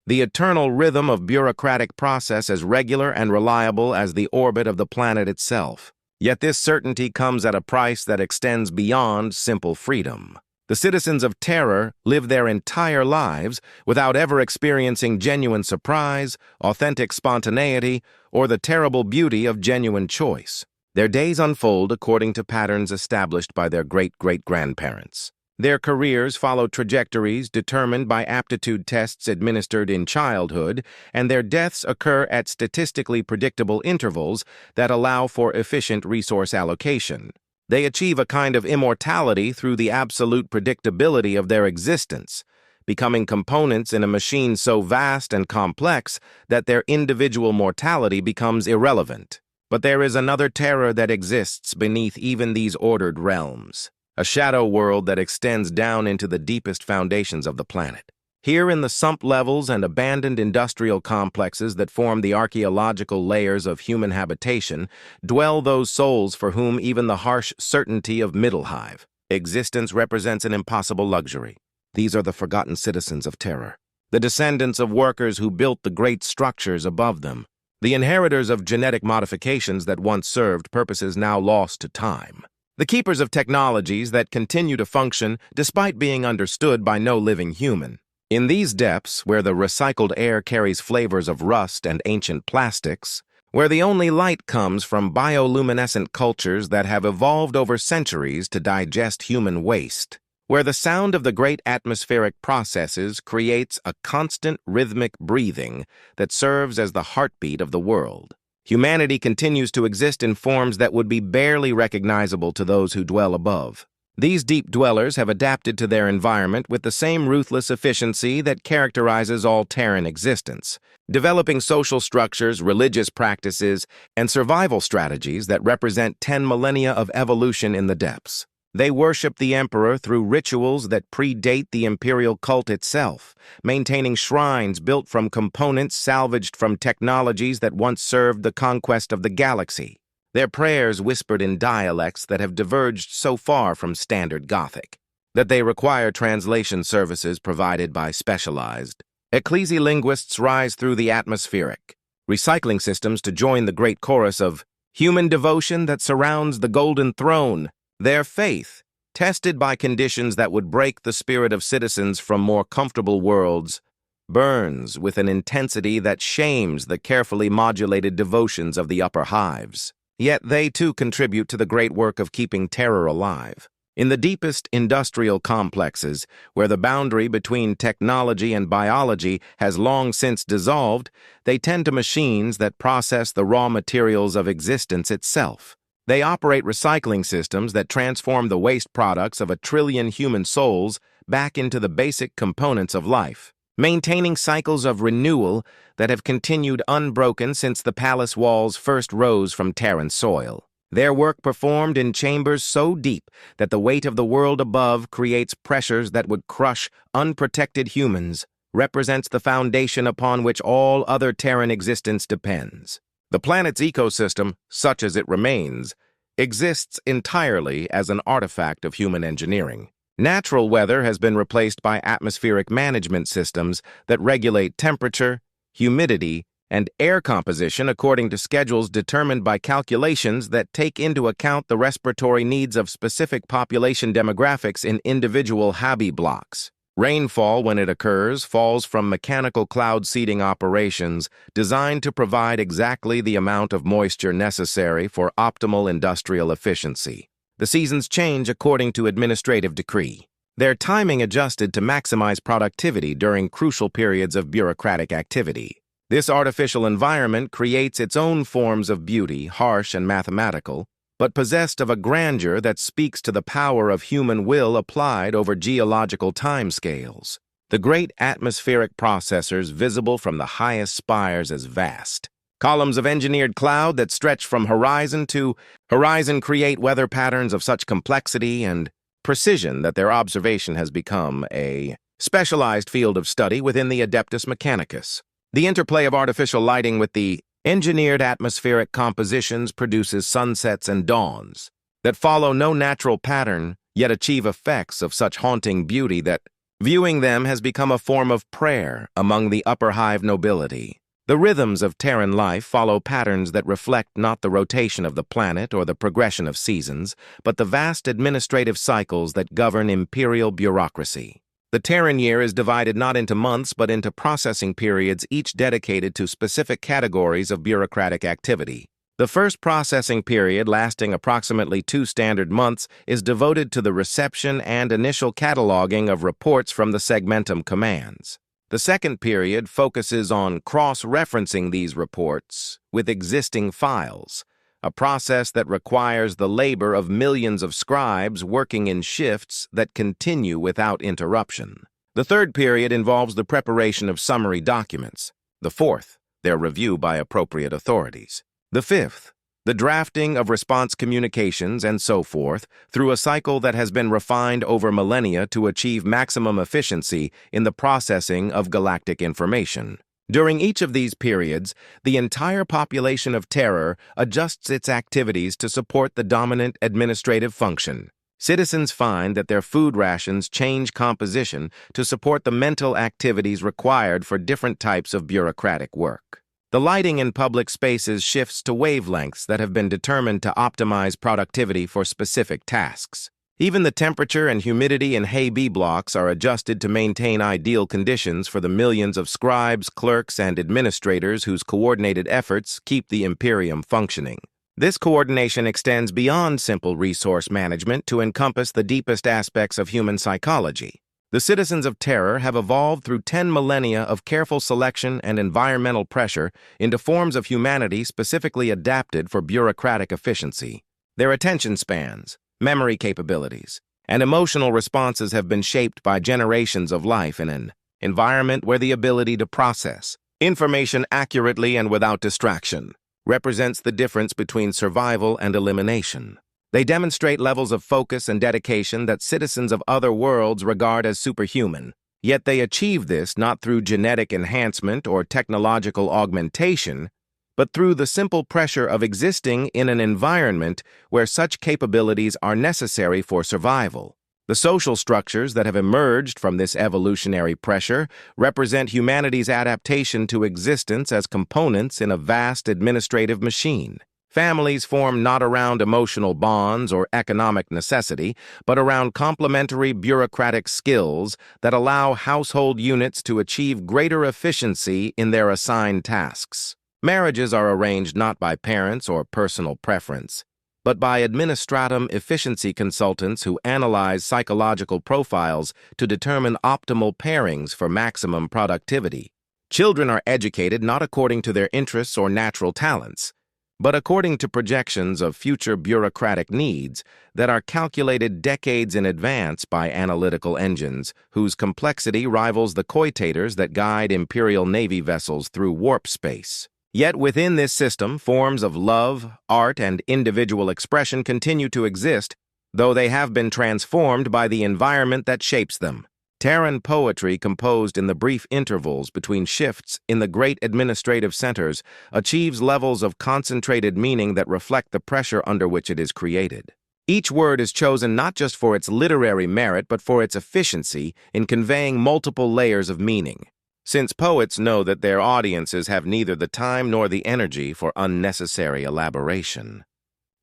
the eternal rhythm of bureaucratic process as regular and reliable as the orbit of the planet itself. Yet this certainty comes at a price that extends beyond simple freedom. The citizens of Terra live their entire lives without ever experiencing genuine surprise, authentic spontaneity, or the terrible beauty of genuine choice. Their days unfold according to patterns established by their great-great-grandparents. Their careers follow trajectories determined by aptitude tests administered in childhood, and their deaths occur at statistically predictable intervals that allow for efficient resource allocation. They achieve a kind of immortality through the absolute predictability of their existence, becoming components in a machine so vast and complex that their individual mortality becomes irrelevant. But there is another terror that exists beneath even these ordered realms, a shadow world that extends down into the deepest foundations of the planet. Here in the sump levels and abandoned industrial complexes that form the archaeological layers of human habitation dwell those souls for whom even the harsh certainty of Middlehive existence represents an impossible luxury. These are the forgotten citizens of Terra, the descendants of workers who built the great structures above them, the inheritors of genetic modifications that once served purposes now lost to time, the keepers of technologies that continue to function despite being understood by no living human. In these depths, where the recycled air carries flavors of rust and ancient plastics, where the only light comes from bioluminescent cultures that have evolved over centuries to digest human waste, where the sound of the great atmospheric processes creates a constant rhythmic breathing that serves as the heartbeat of the world, humanity continues to exist in forms that would be barely recognizable to those who dwell above. These deep dwellers have adapted to their environment with the same ruthless efficiency that characterizes all Terran existence, developing social structures, religious practices, and survival strategies that represent 10 millennia of evolution in the depths. They worship the Emperor through rituals that predate the imperial cult itself, maintaining shrines built from components salvaged from technologies that once served the conquest of the galaxy. Their prayers whispered in dialects that have diverged so far from standard Gothic that they require translation services provided by specialized ecclesialinguists rise through the atmospheric recycling systems to join the great chorus of human devotion that surrounds the golden throne. Their faith, tested by conditions that would break the spirit of citizens from more comfortable worlds, burns with an intensity that shames the carefully modulated devotions of the upper hives. Yet they too contribute to the great work of keeping terror alive. In the deepest industrial complexes, where the boundary between technology and biology has long since dissolved, they tend to machines that process the raw materials of existence itself. They operate recycling systems that transform the waste products of 1 trillion human souls back into the basic components of life, maintaining cycles of renewal that have continued unbroken since the palace walls first rose from Terran soil. Their work performed in chambers so deep that the weight of the world above creates pressures that would crush unprotected humans, represents the foundation upon which all other Terran existence depends. The planet's ecosystem, such as it remains, exists entirely as an artifact of human engineering. Natural weather has been replaced by atmospheric management systems that regulate temperature, humidity, and air composition according to schedules determined by calculations that take into account the respiratory needs of specific population demographics in individual habi blocks. Rainfall, when it occurs, falls from mechanical cloud seeding operations designed to provide exactly the amount of moisture necessary for optimal industrial efficiency. The seasons change according to administrative decree, their timing adjusted to maximize productivity during crucial periods of bureaucratic activity. This artificial environment creates its own forms of beauty, harsh and mathematical, but possessed of a grandeur that speaks to the power of human will applied over geological timescales. The great atmospheric processors visible from the highest spires as vast columns of engineered cloud that stretch from horizon to horizon create weather patterns of such complexity and precision that their observation has become a specialized field of study within the Adeptus Mechanicus. The interplay of artificial lighting with the engineered atmospheric compositions produces sunsets and dawns that follow no natural pattern, yet achieve effects of such haunting beauty that Viewing them has become a form of prayer among the upper hive nobility. The rhythms of Terran life follow patterns that reflect not the rotation of the planet or the progression of seasons, but the vast administrative cycles that govern imperial bureaucracy. The Terran year is divided not into months but into processing periods, each dedicated to specific categories of bureaucratic activity. The first processing period, lasting approximately 2 standard months, is devoted to the reception and initial cataloging of reports from the segmentum commands. The second period focuses on cross-referencing these reports with existing files, a process that requires the labor of millions of scribes working in shifts that continue without interruption. The third period involves the preparation of summary documents. The fourth, their review by appropriate authorities. The fifth, the drafting of response communications and so forth, through a cycle that has been refined over millennia to achieve maximum efficiency in the processing of galactic information. During each of these periods, the entire population of Terra adjusts its activities to support the dominant administrative function. Citizens find that their food rations change composition to support the mental activities required for different types of bureaucratic work. The lighting in public spaces shifts to wavelengths that have been determined to optimize productivity for specific tasks. Even the temperature and humidity in hay-bee blocks are adjusted to maintain ideal conditions for the millions of scribes, clerks, and administrators whose coordinated efforts keep the Imperium functioning. This coordination extends beyond simple resource management to encompass the deepest aspects of human psychology. The citizens of Terra have evolved through 10 millennia of careful selection and environmental pressure into forms of humanity specifically adapted for bureaucratic efficiency. Their attention spans, memory capabilities, and emotional responses have been shaped by generations of life in an environment where the ability to process information accurately and without distraction represents the difference between survival and elimination. They demonstrate levels of focus and dedication that citizens of other worlds regard as superhuman. Yet they achieve this not through genetic enhancement or technological augmentation, but through the simple pressure of existing in an environment where such capabilities are necessary for survival. The social structures that have emerged from this evolutionary pressure represent humanity's adaptation to existence as components in a vast administrative machine. Families form not around emotional bonds or economic necessity, but around complementary bureaucratic skills that allow household units to achieve greater efficiency in their assigned tasks. Marriages are arranged not by parents or personal preference, but by administratum efficiency consultants who analyze psychological profiles to determine optimal pairings for maximum productivity. Children are educated not according to their interests or natural talents, but according to projections of future bureaucratic needs that are calculated decades in advance by analytical engines whose complexity rivals the coitators that guide Imperial Navy vessels through warp space. Yet within this system, forms of love, art, and individual expression continue to exist, though they have been transformed by the environment that shapes them. Terran poetry composed in the brief intervals between shifts in the great administrative centers achieves levels of concentrated meaning that reflect the pressure under which it is created. Each word is chosen not just for its literary merit but for its efficiency in conveying multiple layers of meaning. Since poets know that their audiences have neither the time nor the energy for unnecessary elaboration.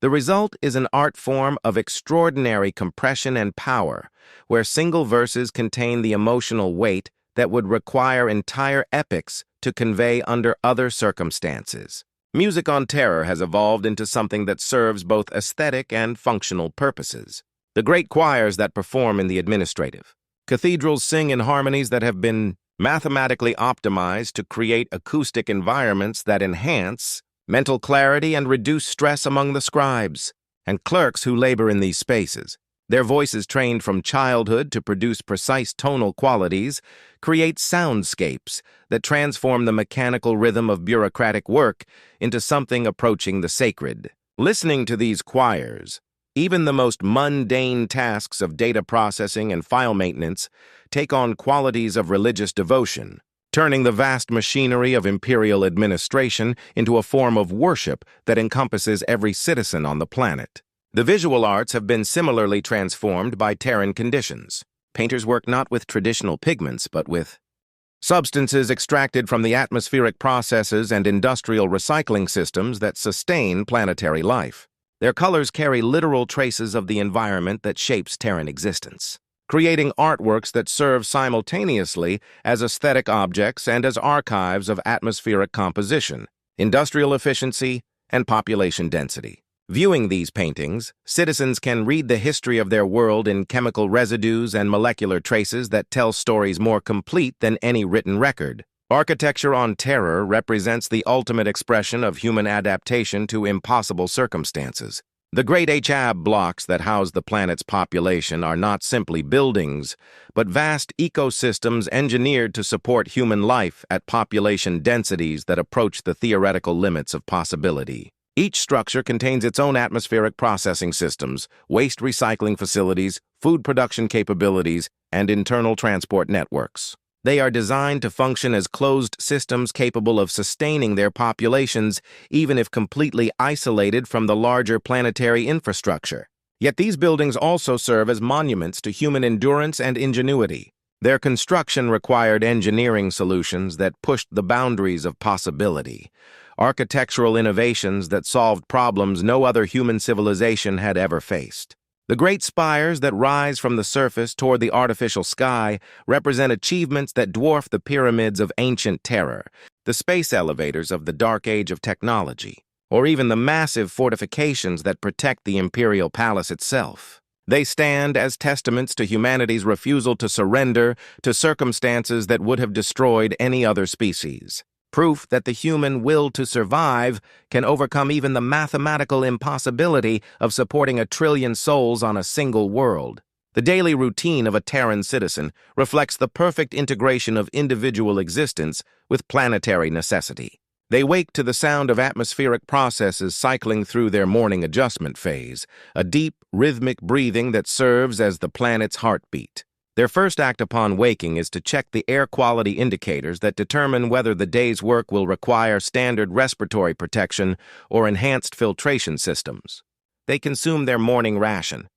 The result is an art form of extraordinary compression and power, where single verses contain the emotional weight that would require entire epics to convey under other circumstances. Music on Terra has evolved into something that serves both aesthetic and functional purposes. The great choirs that perform in the administrative cathedrals sing in harmonies that have been mathematically optimized to create acoustic environments that enhance mental clarity and reduce stress among the scribes and clerks who labor in these spaces. Their voices, trained from childhood to produce precise tonal qualities, create soundscapes that transform the mechanical rhythm of bureaucratic work into something approaching the sacred. Listening to these choirs, even the most mundane tasks of data processing and file maintenance take on qualities of religious devotion, turning the vast machinery of imperial administration into a form of worship that encompasses every citizen on the planet. The visual arts have been similarly transformed by Terran conditions. Painters work not with traditional pigments, but with substances extracted from the atmospheric processes and industrial recycling systems that sustain planetary life. Their colors carry literal traces of the environment that shapes Terran existence, creating artworks that serve simultaneously as aesthetic objects and as archives of atmospheric composition, industrial efficiency, and population density. Viewing these paintings, citizens can read the history of their world in chemical residues and molecular traces that tell stories more complete than any written record. Architecture on Terra represents the ultimate expression of human adaptation to impossible circumstances. The great HAB blocks that house the planet's population are not simply buildings, but vast ecosystems engineered to support human life at population densities that approach the theoretical limits of possibility. Each structure contains its own atmospheric processing systems, waste recycling facilities, food production capabilities, and internal transport networks. They are designed to function as closed systems capable of sustaining their populations, even if completely isolated from the larger planetary infrastructure. Yet these buildings also serve as monuments to human endurance and ingenuity. Their construction required engineering solutions that pushed the boundaries of possibility, architectural innovations that solved problems no other human civilization had ever faced. The great spires that rise from the surface toward the artificial sky represent achievements that dwarf the pyramids of ancient Terra, the space elevators of the dark age of technology, or even the massive fortifications that protect the imperial palace itself. They stand as testaments to humanity's refusal to surrender to circumstances that would have destroyed any other species. Proof that the human will to survive can overcome even the mathematical impossibility of supporting 1 trillion souls on a single world. The daily routine of a Terran citizen reflects the perfect integration of individual existence with planetary necessity. They wake to the sound of atmospheric processes cycling through their morning adjustment phase, a deep, rhythmic breathing that serves as the planet's heartbeat. Their first act upon waking is to check the air quality indicators that determine whether the day's work will require standard respiratory protection or enhanced filtration systems. They consume their morning ration,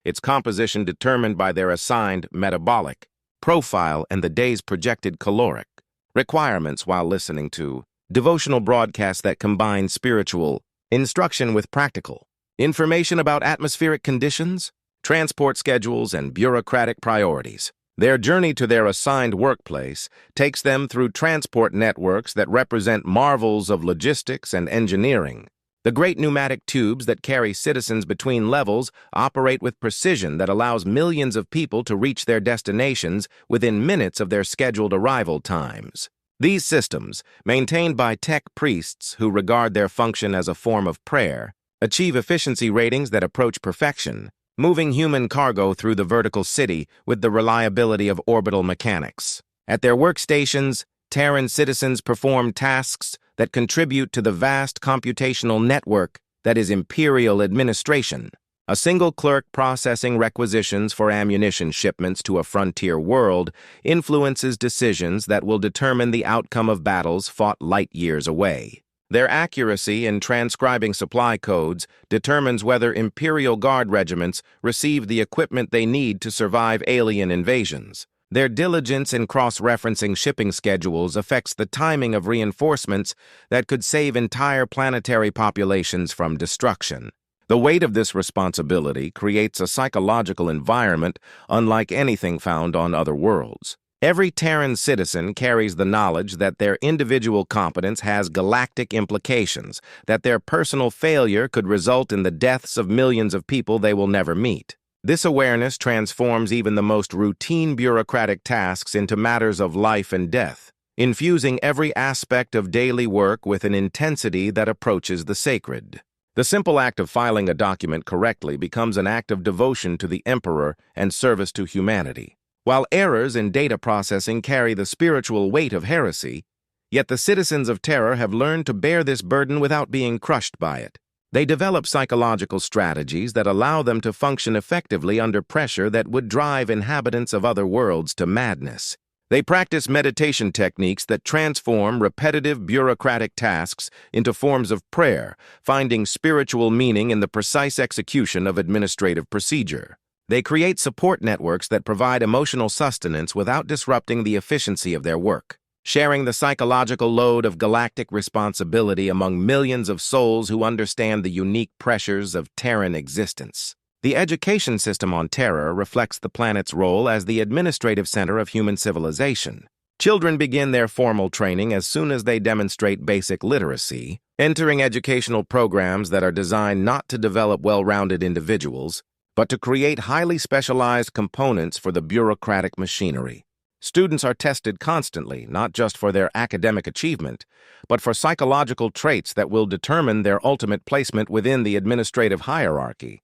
its composition determined by their assigned metabolic profile and the day's projected caloric requirements, while listening to devotional broadcasts that combine spiritual instruction with practical information about atmospheric conditions, transport schedules, and bureaucratic priorities. Their journey to their assigned workplace takes them through transport networks that represent marvels of logistics and engineering. The great pneumatic tubes that carry citizens between levels operate with precision that allows millions of people to reach their destinations within minutes of their scheduled arrival times. These systems, maintained by tech priests who regard their function as a form of prayer, achieve efficiency ratings that approach perfection, moving human cargo through the vertical city with the reliability of orbital mechanics. At their workstations, Terran citizens perform tasks that contribute to the vast computational network that is Imperial administration. A single clerk processing requisitions for ammunition shipments to a frontier world influences decisions that will determine the outcome of battles fought light years away. Their accuracy in transcribing supply codes determines whether Imperial Guard regiments receive the equipment they need to survive alien invasions. Their diligence in cross-referencing shipping schedules affects the timing of reinforcements that could save entire planetary populations from destruction. The weight of this responsibility creates a psychological environment unlike anything found on other worlds. Every Terran citizen carries the knowledge that their individual competence has galactic implications, that their personal failure could result in the deaths of millions of people they will never meet. This awareness transforms even the most routine bureaucratic tasks into matters of life and death, infusing every aspect of daily work with an intensity that approaches the sacred. The simple act of filing a document correctly becomes an act of devotion to the Emperor and service to humanity. While errors in data processing carry the spiritual weight of heresy, yet the citizens of Terra have learned to bear this burden without being crushed by it. They develop psychological strategies that allow them to function effectively under pressure that would drive inhabitants of other worlds to madness. They practice meditation techniques that transform repetitive bureaucratic tasks into forms of prayer, finding spiritual meaning in the precise execution of administrative procedure. They create support networks that provide emotional sustenance without disrupting the efficiency of their work, sharing the psychological load of galactic responsibility among millions of souls who understand the unique pressures of Terran existence. The education system on Terra reflects the planet's role as the administrative center of human civilization. Children begin their formal training as soon as they demonstrate basic literacy, entering educational programs that are designed not to develop well-rounded individuals, but to create highly specialized components for the bureaucratic machinery. Students are tested constantly, not just for their academic achievement, but for psychological traits that will determine their ultimate placement within the administrative hierarchy.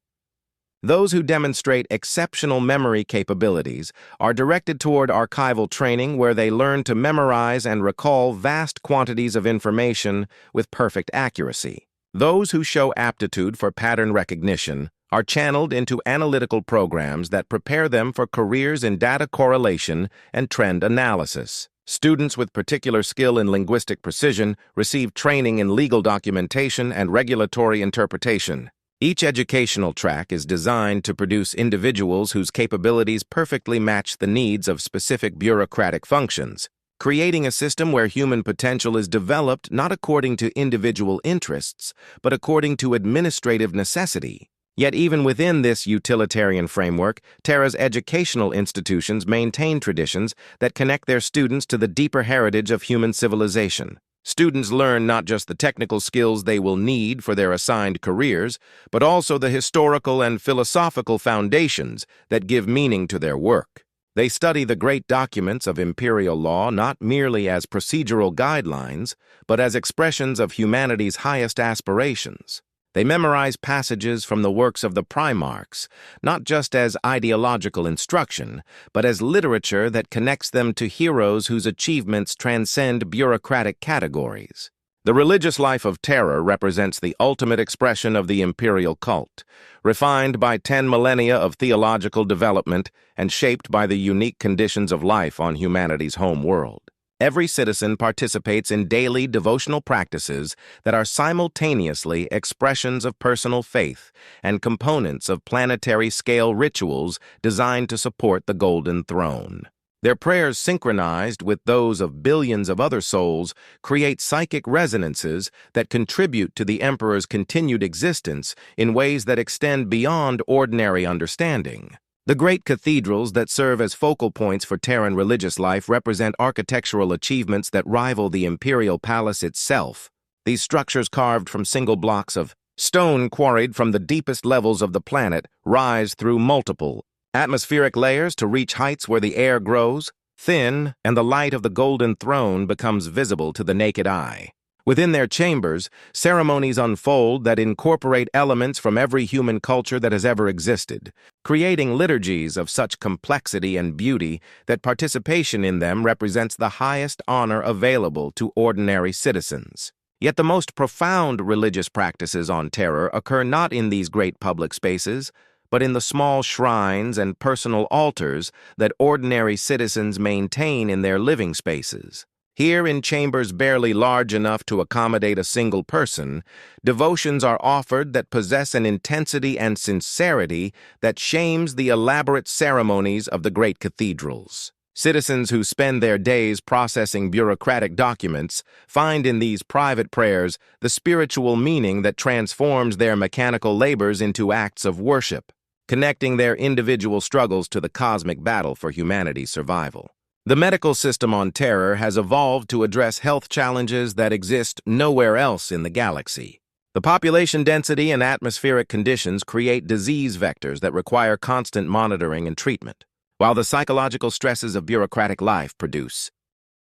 Those who demonstrate exceptional memory capabilities are directed toward archival training where they learn to memorize and recall vast quantities of information with perfect accuracy. Those who show aptitude for pattern recognition are channeled into analytical programs that prepare them for careers in data correlation and trend analysis. Students with particular skill in linguistic precision receive training in legal documentation and regulatory interpretation. Each educational track is designed to produce individuals whose capabilities perfectly match the needs of specific bureaucratic functions, creating a system where human potential is developed not according to individual interests, but according to administrative necessity. Yet even within this utilitarian framework, Terra's educational institutions maintain traditions that connect their students to the deeper heritage of human civilization. Students learn not just the technical skills they will need for their assigned careers, but also the historical and philosophical foundations that give meaning to their work. They study the great documents of imperial law not merely as procedural guidelines, but as expressions of humanity's highest aspirations. They memorize passages from the works of the Primarchs, not just as ideological instruction, but as literature that connects them to heroes whose achievements transcend bureaucratic categories. The religious life of Terra represents the ultimate expression of the imperial cult, refined by 10 millennia of theological development and shaped by the unique conditions of life on humanity's home world. Every citizen participates in daily devotional practices that are simultaneously expressions of personal faith and components of planetary-scale rituals designed to support the Golden Throne. Their prayers, synchronized with those of billions of other souls, create psychic resonances that contribute to the Emperor's continued existence in ways that extend beyond ordinary understanding. The great cathedrals that serve as focal points for Terran religious life represent architectural achievements that rival the imperial palace itself. These structures, carved from single blocks of stone quarried from the deepest levels of the planet, rise through multiple atmospheric layers to reach heights where the air grows thin and the light of the Golden Throne becomes visible to the naked eye. Within their chambers, ceremonies unfold that incorporate elements from every human culture that has ever existed, creating liturgies of such complexity and beauty that participation in them represents the highest honor available to ordinary citizens. Yet the most profound religious practices on Terra occur not in these great public spaces, but in the small shrines and personal altars that ordinary citizens maintain in their living spaces. Here, in chambers barely large enough to accommodate a single person, devotions are offered that possess an intensity and sincerity that shames the elaborate ceremonies of the great cathedrals. Citizens who spend their days processing bureaucratic documents find in these private prayers the spiritual meaning that transforms their mechanical labors into acts of worship, connecting their individual struggles to the cosmic battle for humanity's survival. The medical system on Terra has evolved to address health challenges that exist nowhere else in the galaxy. The population density and atmospheric conditions create disease vectors that require constant monitoring and treatment, while the psychological stresses of bureaucratic life produce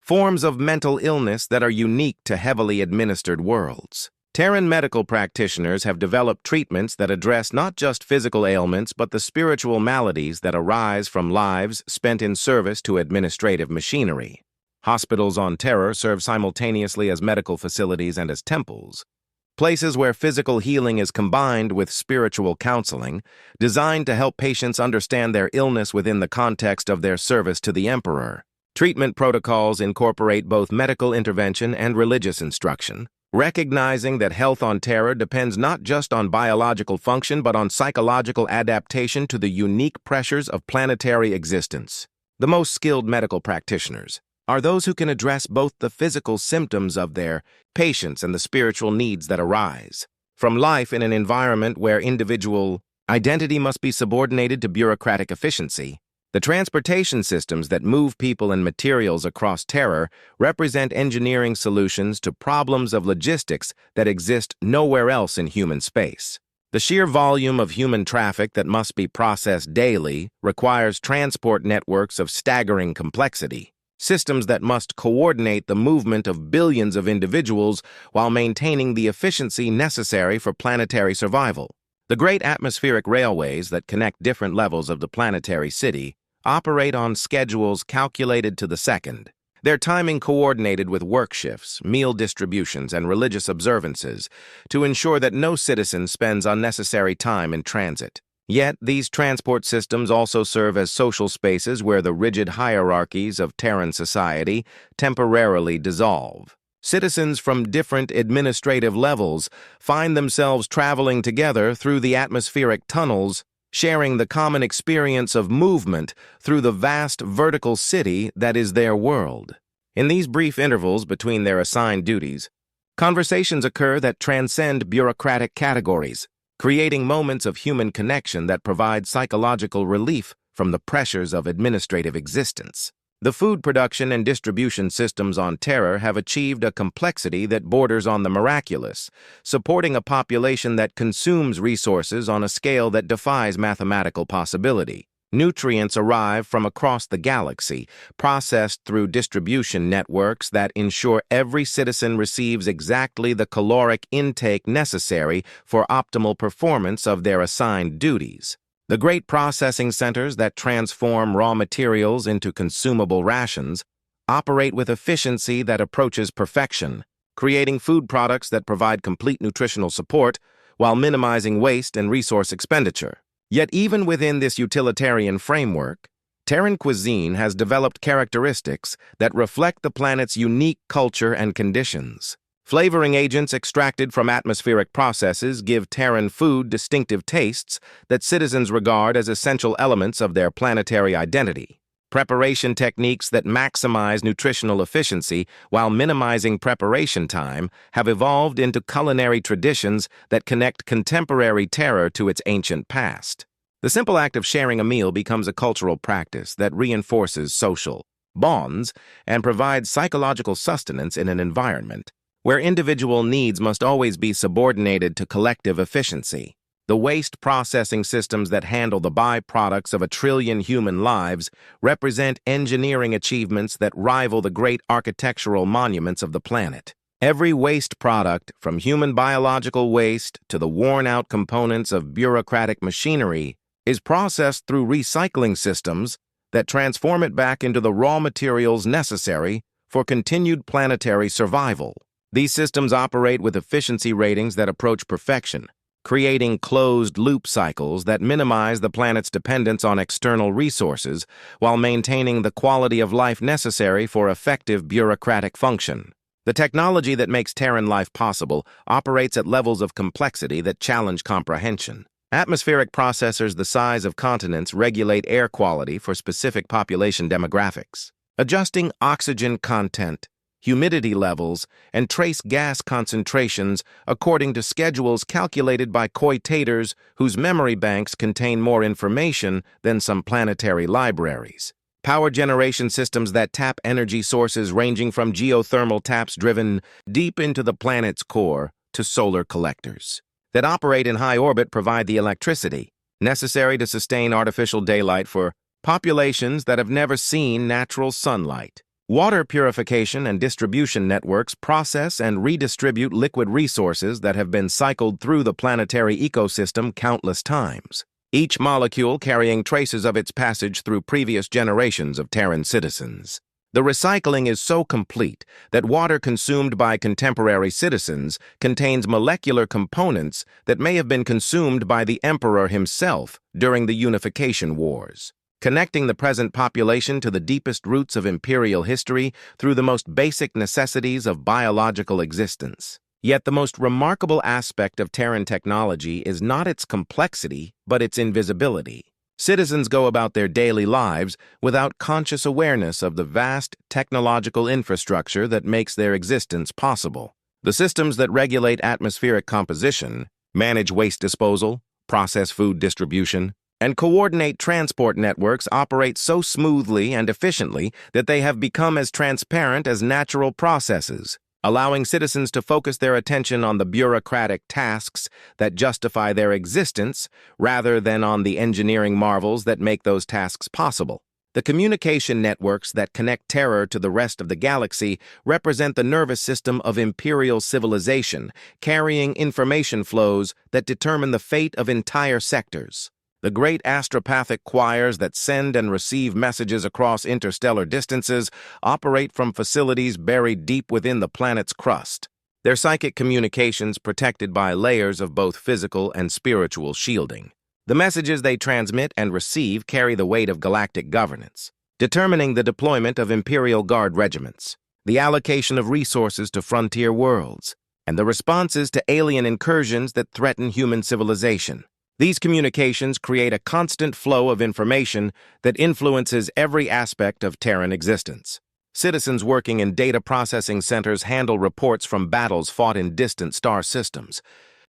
forms of mental illness that are unique to heavily administered worlds. Terran medical practitioners have developed treatments that address not just physical ailments but the spiritual maladies that arise from lives spent in service to administrative machinery. Hospitals on Terra serve simultaneously as medical facilities and as temples, places where physical healing is combined with spiritual counseling, designed to help patients understand their illness within the context of their service to the Emperor. Treatment protocols incorporate both medical intervention and religious instruction, recognizing that health on Terra depends not just on biological function but on psychological adaptation to the unique pressures of planetary existence. The most skilled medical practitioners are those who can address both the physical symptoms of their patients and the spiritual needs that arise from life in an environment where individual identity must be subordinated to bureaucratic efficiency. The transportation systems that move people and materials across Terra represent engineering solutions to problems of logistics that exist nowhere else in human space. The sheer volume of human traffic that must be processed daily requires transport networks of staggering complexity, systems that must coordinate the movement of billions of individuals while maintaining the efficiency necessary for planetary survival. The great atmospheric railways that connect different levels of the planetary city operate on schedules calculated to the second, their timing coordinated with work shifts, meal distributions, and religious observances to ensure that no citizen spends unnecessary time in transit. Yet, these transport systems also serve as social spaces where the rigid hierarchies of Terran society temporarily dissolve. Citizens from different administrative levels find themselves traveling together through the atmospheric tunnels, sharing the common experience of movement through the vast vertical city that is their world. In these brief intervals between their assigned duties, conversations occur that transcend bureaucratic categories, creating moments of human connection that provide psychological relief from the pressures of administrative existence. The food production and distribution systems on Terra have achieved a complexity that borders on the miraculous, supporting a population that consumes resources on a scale that defies mathematical possibility. Nutrients arrive from across the galaxy, processed through distribution networks that ensure every citizen receives exactly the caloric intake necessary for optimal performance of their assigned duties. The great processing centers that transform raw materials into consumable rations operate with efficiency that approaches perfection, creating food products that provide complete nutritional support while minimizing waste and resource expenditure. Yet even within this utilitarian framework, Terran cuisine has developed characteristics that reflect the planet's unique culture and conditions. Flavoring agents extracted from atmospheric processes give Terran food distinctive tastes that citizens regard as essential elements of their planetary identity. Preparation techniques that maximize nutritional efficiency while minimizing preparation time have evolved into culinary traditions that connect contemporary Terra to its ancient past. The simple act of sharing a meal becomes a cultural practice that reinforces social bonds and provides psychological sustenance in an environment where individual needs must always be subordinated to collective efficiency. The waste processing systems that handle the byproducts of 1 trillion human lives represent engineering achievements that rival the great architectural monuments of the planet. Every waste product, from human biological waste to the worn-out components of bureaucratic machinery, is processed through recycling systems that transform it back into the raw materials necessary for continued planetary survival. These systems operate with efficiency ratings that approach perfection, creating closed-loop cycles that minimize the planet's dependence on external resources while maintaining the quality of life necessary for effective bureaucratic function. The technology that makes Terran life possible operates at levels of complexity that challenge comprehension. Atmospheric processors the size of continents regulate air quality for specific population demographics, adjusting oxygen content, humidity levels, and trace gas concentrations according to schedules calculated by coitators whose memory banks contain more information than some planetary libraries. Power generation systems that tap energy sources ranging from geothermal taps driven deep into the planet's core to solar collectors that operate in high orbit provide the electricity necessary to sustain artificial daylight for populations that have never seen natural sunlight. Water purification and distribution networks process and redistribute liquid resources that have been cycled through the planetary ecosystem countless times, each molecule carrying traces of its passage through previous generations of Terran citizens. The recycling is so complete that water consumed by contemporary citizens contains molecular components that may have been consumed by the Emperor himself during the Unification Wars, connecting the present population to the deepest roots of imperial history through the most basic necessities of biological existence. Yet the most remarkable aspect of Terran technology is not its complexity, but its invisibility. Citizens go about their daily lives without conscious awareness of the vast technological infrastructure that makes their existence possible. The systems that regulate atmospheric composition, manage waste disposal, process food distribution, and coordinate transport networks operate so smoothly and efficiently that they have become as transparent as natural processes, allowing citizens to focus their attention on the bureaucratic tasks that justify their existence rather than on the engineering marvels that make those tasks possible. The communication networks that connect Terra to the rest of the galaxy represent the nervous system of imperial civilization, carrying information flows that determine the fate of entire sectors. The great astropathic choirs that send and receive messages across interstellar distances operate from facilities buried deep within the planet's crust, their psychic communications protected by layers of both physical and spiritual shielding. The messages they transmit and receive carry the weight of galactic governance, determining the deployment of Imperial Guard regiments, the allocation of resources to frontier worlds, and the responses to alien incursions that threaten human civilization. These communications create a constant flow of information that influences every aspect of Terran existence. Citizens working in data processing centers handle reports from battles fought in distant star systems,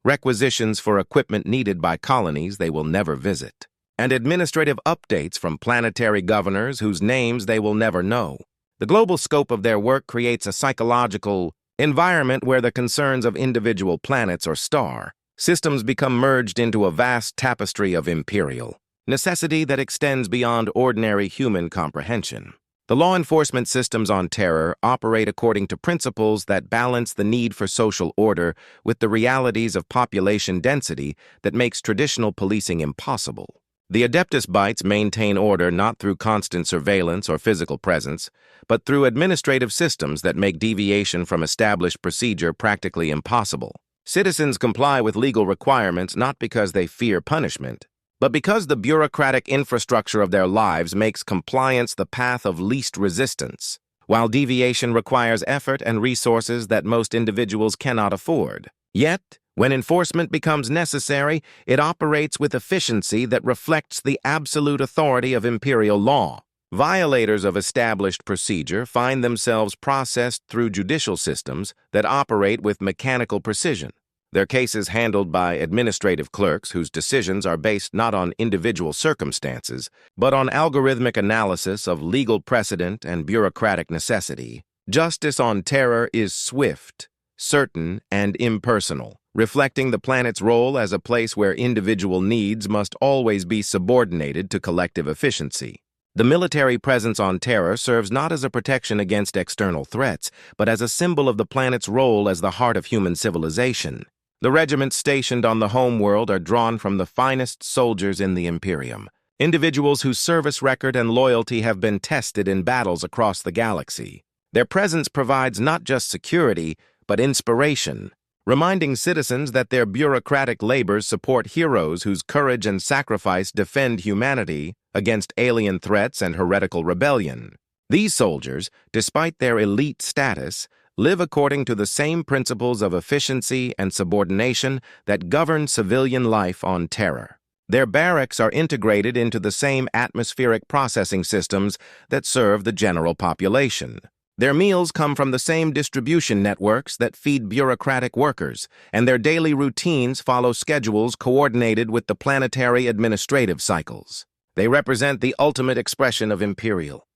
requisitions for equipment needed by colonies they will never visit, and administrative updates from planetary governors whose names they will never know. The global scope of their work creates a psychological environment where the concerns of individual planets or star systems become merged into a vast tapestry of imperial necessity that extends beyond ordinary human comprehension. The law enforcement systems on Terra operate according to principles that balance the need for social order with the realities of population density that makes traditional policing impossible. The Adeptus Bites maintain order not through constant surveillance or physical presence, but through administrative systems that make deviation from established procedure practically impossible. Citizens comply with legal requirements not because they fear punishment, but because the bureaucratic infrastructure of their lives makes compliance the path of least resistance, while deviation requires effort and resources that most individuals cannot afford. Yet, when enforcement becomes necessary, it operates with efficiency that reflects the absolute authority of imperial law. Violators of established procedure find themselves processed through judicial systems that operate with mechanical precision, their cases handled by administrative clerks whose decisions are based not on individual circumstances, but on algorithmic analysis of legal precedent and bureaucratic necessity. Justice on Terra is swift, certain, and impersonal, reflecting the planet's role as a place where individual needs must always be subordinated to collective efficiency. The military presence on Terra serves not as a protection against external threats, but as a symbol of the planet's role as the heart of human civilization. The regiments stationed on the homeworld are drawn from the finest soldiers in the Imperium, individuals whose service record and loyalty have been tested in battles across the galaxy. Their presence provides not just security, but inspiration, reminding citizens that their bureaucratic labors support heroes whose courage and sacrifice defend humanity against alien threats and heretical rebellion. These soldiers, despite their elite status, live according to the same principles of efficiency and subordination that govern civilian life on Terra. Their barracks are integrated into the same atmospheric processing systems that serve the general population. Their meals come from the same distribution networks that feed bureaucratic workers, and their daily routines follow schedules coordinated with the planetary administrative cycles. They represent the ultimate expression of imperial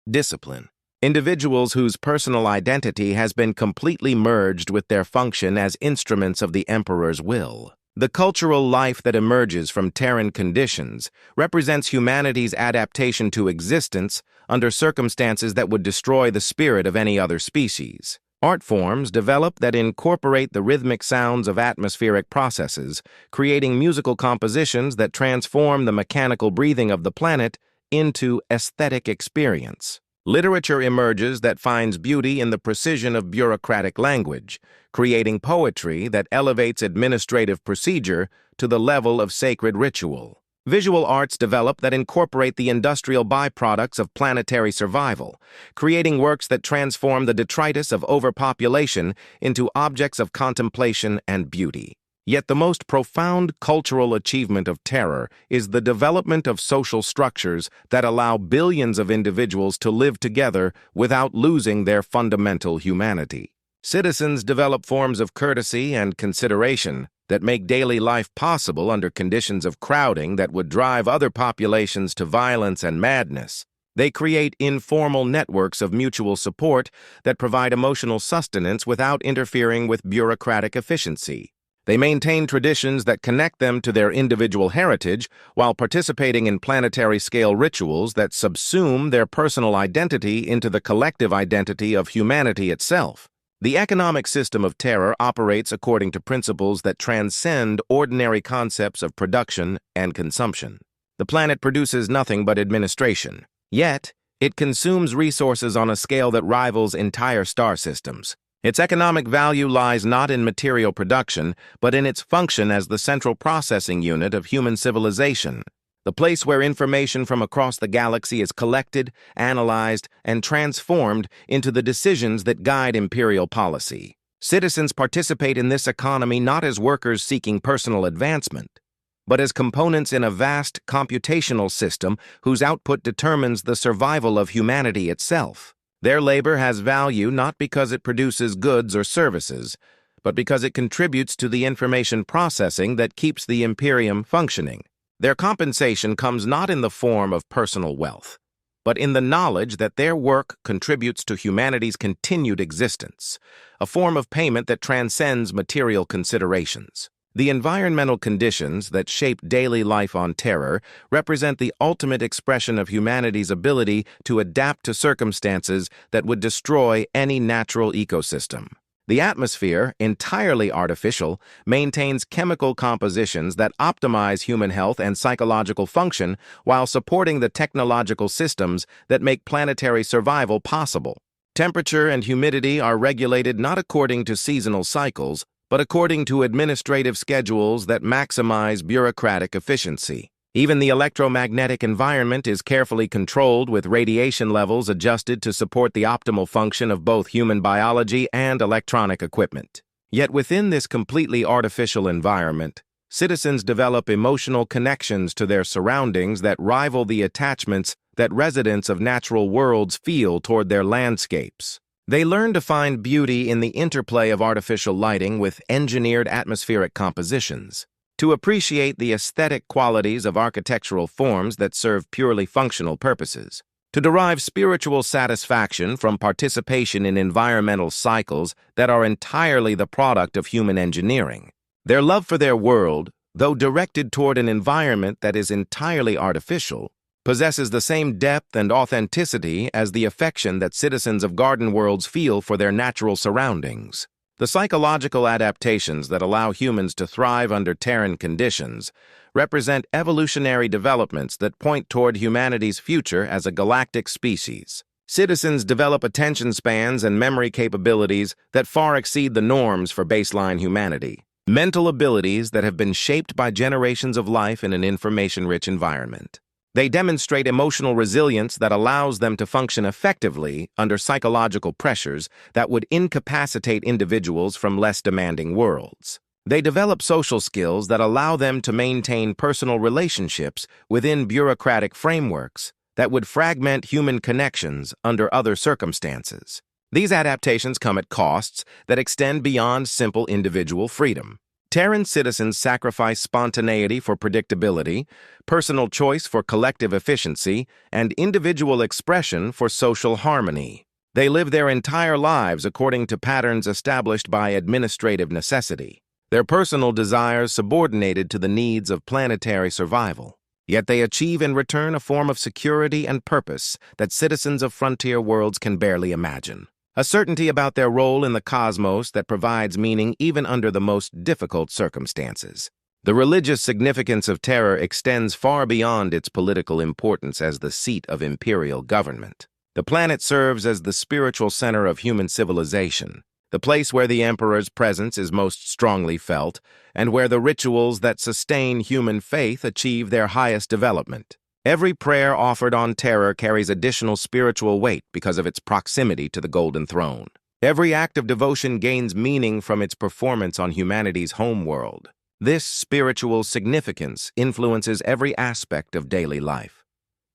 discipline. Individuals whose personal identity has been completely merged with their function as instruments of the Emperor's will. The cultural life that emerges from Terran conditions represents humanity's adaptation to existence under circumstances that would destroy the spirit of any other species. Art forms develop that incorporate the rhythmic sounds of atmospheric processes, creating musical compositions that transform the mechanical breathing of the planet into aesthetic experience. Literature emerges that finds beauty in the precision of bureaucratic language, creating poetry that elevates administrative procedure to the level of sacred ritual. Visual arts develop that incorporate the industrial byproducts of planetary survival, creating works that transform the detritus of overpopulation into objects of contemplation and beauty. Yet the most profound cultural achievement of Terra is the development of social structures that allow billions of individuals to live together without losing their fundamental humanity. Citizens develop forms of courtesy and consideration that make daily life possible under conditions of crowding that would drive other populations to violence and madness. They create informal networks of mutual support that provide emotional sustenance without interfering with bureaucratic efficiency. They maintain traditions that connect them to their individual heritage while participating in planetary-scale rituals that subsume their personal identity into the collective identity of humanity itself. The economic system of Terra operates according to principles that transcend ordinary concepts of production and consumption. The planet produces nothing but administration. Yet, it consumes resources on a scale that rivals entire star systems. Its economic value lies not in material production, but in its function as the central processing unit of human civilization, the place where information from across the galaxy is collected, analyzed, and transformed into the decisions that guide imperial policy. Citizens participate in this economy not as workers seeking personal advancement, but as components in a vast computational system whose output determines the survival of humanity itself. Their labor has value not because it produces goods or services, but because it contributes to the information processing that keeps the Imperium functioning. Their compensation comes not in the form of personal wealth, but in the knowledge that their work contributes to humanity's continued existence, a form of payment that transcends material considerations. The environmental conditions that shape daily life on Terra represent the ultimate expression of humanity's ability to adapt to circumstances that would destroy any natural ecosystem. The atmosphere, entirely artificial, maintains chemical compositions that optimize human health and psychological function while supporting the technological systems that make planetary survival possible. Temperature and humidity are regulated not according to seasonal cycles, but according to administrative schedules that maximize bureaucratic efficiency. Even the electromagnetic environment is carefully controlled with radiation levels adjusted to support the optimal function of both human biology and electronic equipment. Yet within this completely artificial environment, citizens develop emotional connections to their surroundings that rival the attachments that residents of natural worlds feel toward their landscapes. They learn to find beauty in the interplay of artificial lighting with engineered atmospheric compositions, to appreciate the aesthetic qualities of architectural forms that serve purely functional purposes, to derive spiritual satisfaction from participation in environmental cycles that are entirely the product of human engineering. Their love for their world, though directed toward an environment that is entirely artificial, possesses the same depth and authenticity as the affection that citizens of garden worlds feel for their natural surroundings. The psychological adaptations that allow humans to thrive under Terran conditions represent evolutionary developments that point toward humanity's future as a galactic species. Citizens develop attention spans and memory capabilities that far exceed the norms for baseline humanity, mental abilities that have been shaped by generations of life in an information-rich environment. They demonstrate emotional resilience that allows them to function effectively under psychological pressures that would incapacitate individuals from less demanding worlds. They develop social skills that allow them to maintain personal relationships within bureaucratic frameworks that would fragment human connections under other circumstances. These adaptations come at costs that extend beyond simple individual freedom. Terran citizens sacrifice spontaneity for predictability, personal choice for collective efficiency, and individual expression for social harmony. They live their entire lives according to patterns established by administrative necessity, their personal desires subordinated to the needs of planetary survival. Yet they achieve in return a form of security and purpose that citizens of frontier worlds can barely imagine. A certainty about their role in the cosmos that provides meaning even under the most difficult circumstances. The religious significance of Terra extends far beyond its political importance as the seat of imperial government. The planet serves as the spiritual center of human civilization, the place where the Emperor's presence is most strongly felt, and where the rituals that sustain human faith achieve their highest development. Every prayer offered on Terra carries additional spiritual weight because of its proximity to the Golden Throne. Every act of devotion gains meaning from its performance on humanity's homeworld. This spiritual significance influences every aspect of daily life,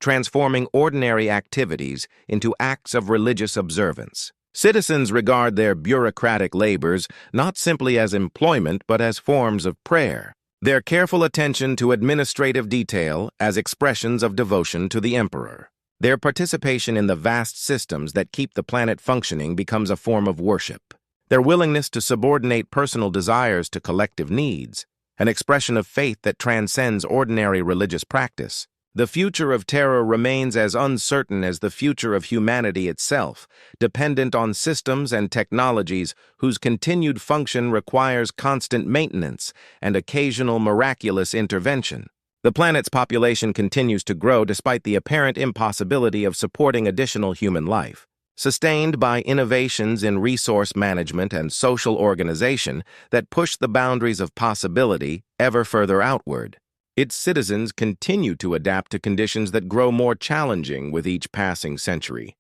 transforming ordinary activities into acts of religious observance. Citizens regard their bureaucratic labors not simply as employment but as forms of prayer. Their careful attention to administrative detail as expressions of devotion to the Emperor. Their participation in the vast systems that keep the planet functioning becomes a form of worship. Their willingness to subordinate personal desires to collective needs, an expression of faith that transcends ordinary religious practice. The future of Terra remains as uncertain as the future of humanity itself, dependent on systems and technologies whose continued function requires constant maintenance and occasional miraculous intervention. The planet's population continues to grow despite the apparent impossibility of supporting additional human life. Sustained by innovations in resource management and social organization that push the boundaries of possibility ever further outward. Its citizens continue to adapt to conditions that grow more challenging with each passing century,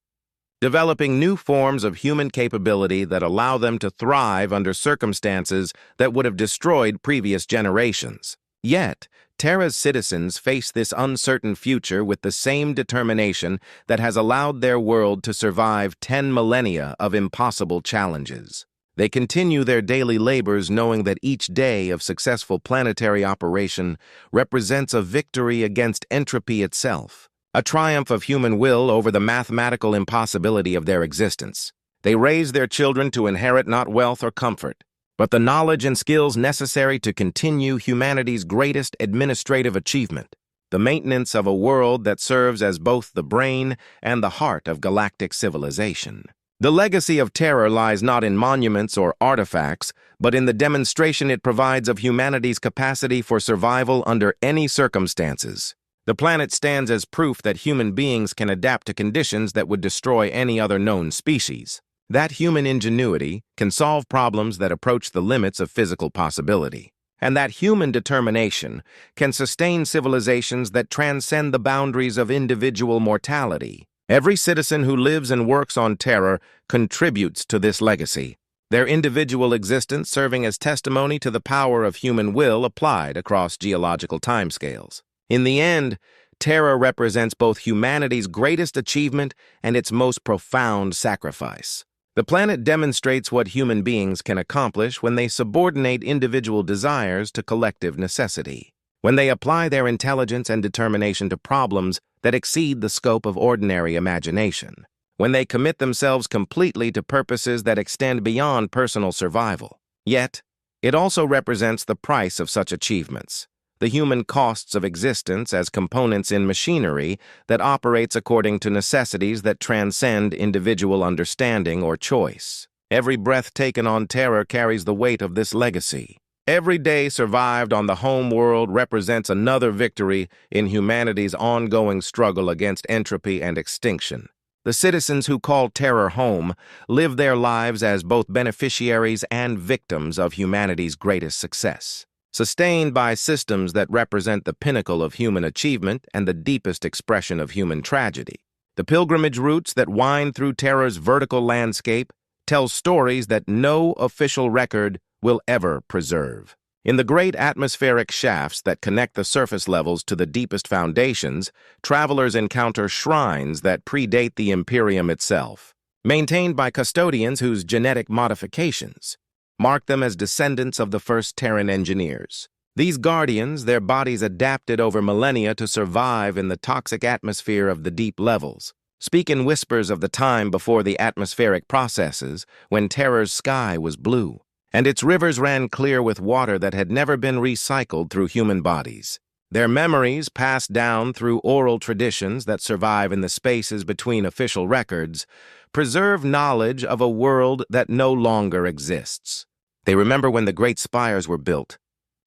developing new forms of human capability that allow them to thrive under circumstances that would have destroyed previous generations. Yet, Terra's citizens face this uncertain future with the same determination that has allowed their world to survive 10 millennia of impossible challenges. They continue their daily labors knowing that each day of successful planetary operation represents a victory against entropy itself, a triumph of human will over the mathematical impossibility of their existence. They raise their children to inherit not wealth or comfort, but the knowledge and skills necessary to continue humanity's greatest administrative achievement, the maintenance of a world that serves as both the brain and the heart of galactic civilization. The legacy of Terra lies not in monuments or artifacts, but in the demonstration it provides of humanity's capacity for survival under any circumstances. The planet stands as proof that human beings can adapt to conditions that would destroy any other known species. That human ingenuity can solve problems that approach the limits of physical possibility. And that human determination can sustain civilizations that transcend the boundaries of individual mortality. Every citizen who lives and works on Terra contributes to this legacy, their individual existence serving as testimony to the power of human will applied across geological timescales. In the end, Terra represents both humanity's greatest achievement and its most profound sacrifice. The planet demonstrates what human beings can accomplish when they subordinate individual desires to collective necessity, when they apply their intelligence and determination to problems that exceed the scope of ordinary imagination, when they commit themselves completely to purposes that extend beyond personal survival. Yet, it also represents the price of such achievements, the human costs of existence as components in machinery that operates according to necessities that transcend individual understanding or choice. Every breath taken on Terra carries the weight of this legacy. Every day survived on the home world represents another victory in humanity's ongoing struggle against entropy and extinction. The citizens who call Terra home live their lives as both beneficiaries and victims of humanity's greatest success, sustained by systems that represent the pinnacle of human achievement and the deepest expression of human tragedy. The pilgrimage routes that wind through Terra's vertical landscape tell stories that no official record will ever preserve. In the great atmospheric shafts that connect the surface levels to the deepest foundations, travelers encounter shrines that predate the Imperium itself, maintained by custodians whose genetic modifications mark them as descendants of the first Terran engineers. These guardians, their bodies adapted over millennia to survive in the toxic atmosphere of the deep levels, speak in whispers of the time before the atmospheric processes, when Terra's sky was blue, and its rivers ran clear with water that had never been recycled through human bodies. Their memories, passed down through oral traditions that survive in the spaces between official records, preserve knowledge of a world that no longer exists. They remember when the great spires were built,